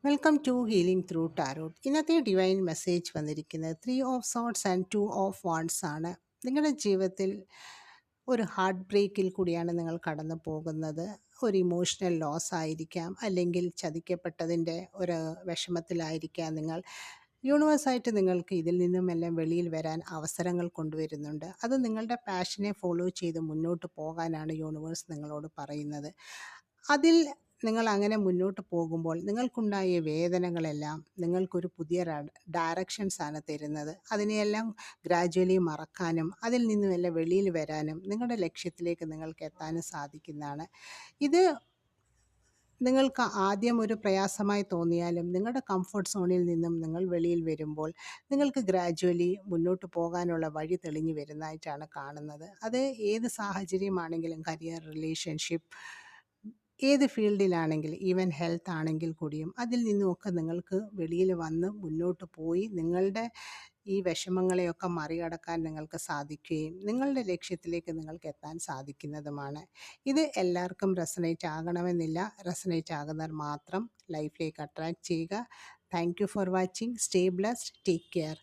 Welcome to healing through tarot. ഇന്നത്തെ divine message വന്നിരിക്കുന്നത് 3 of swords and 2 of wands ആണ്. നിങ്ങളുടെ ജീവിതത്തിൽ ഒരു ഹാർട്ട് ബ്രേക്കിൽ കൂടിയാണ് നിങ്ങൾ കടന്നു പോകുന്നത്. ഒരു ഇമോഷണൽ ലോസ് ആയിരിക്കാം, അല്ലെങ്കിൽ ചതിക്കപ്പെട്ടതിൻ്റെ ഒരു വിഷമത്തിലായിരിക്കാം നിങ്ങൾ. യൂണിവേഴ്സായിട്ട് നിങ്ങൾക്ക് ഇതിൽ നിന്നുമെല്ലാം വെളിയിൽ വരാൻ അവസരങ്ങൾ കൊണ്ടുവരുന്നുണ്ട്. അത് നിങ്ങളുടെ പാഷനെ ഫോളോ ചെയ്ത് മുന്നോട്ട് പോകാനാണ് യൂണിവേഴ്സ് നിങ്ങളോട് പറയുന്നത്. അതിൽ നിങ്ങൾ അങ്ങനെ മുന്നോട്ട് പോകുമ്പോൾ നിങ്ങൾക്കുണ്ടായ വേദനകളെല്ലാം നിങ്ങൾക്കൊരു പുതിയ ഡയറക്ഷൻസ് ആണ് തരുന്നത്. അതിനെയെല്ലാം ഗ്രാജ്വലി മറക്കാനും അതിൽ നിന്നുമെല്ലാം വെളിയിൽ വരാനും നിങ്ങളുടെ ലക്ഷ്യത്തിലേക്ക് നിങ്ങൾക്ക് എത്താനും സാധിക്കുന്നതാണ്. ഇത് നിങ്ങൾക്ക് ആദ്യം ഒരു പ്രയാസമായി തോന്നിയാലും നിങ്ങളുടെ കംഫർട്ട് സോണിൽ നിന്നും നിങ്ങൾ വെളിയിൽ വരുമ്പോൾ നിങ്ങൾക്ക് ഗ്രാജ്വലി മുന്നോട്ട് പോകാനുള്ള വഴി തെളിഞ്ഞു വരുന്നതായിട്ടാണ് കാണുന്നത്. അത് ഏത് സാഹചര്യമാണെങ്കിലും, കരിയർ, റിലേഷൻഷിപ്പ്, ഏത് ഫീൽഡിലാണെങ്കിലും, ഈവൻ ഹെൽത്ത് ആണെങ്കിൽ കൂടിയും അതിൽ നിന്നുമൊക്കെ നിങ്ങൾക്ക് വെളിയിൽ വന്ന് മുന്നോട്ട് പോയി നിങ്ങളുടെ ഈ വിഷമങ്ങളെയൊക്കെ മറികടക്കാൻ നിങ്ങൾക്ക് സാധിക്കുകയും നിങ്ങളുടെ ലക്ഷ്യത്തിലേക്ക് നിങ്ങൾക്ക് എത്താൻ സാധിക്കുന്നതുമാണ്. ഇത് എല്ലാവർക്കും റെസനേറ്റ് ആകണമെന്നില്ല. റെസനേറ്റ് ആകുന്നവർ മാത്രം ലൈഫിലേക്ക് അട്രാക്റ്റ് ചെയ്യുക. Thank you for watching. Stay blessed. Take care.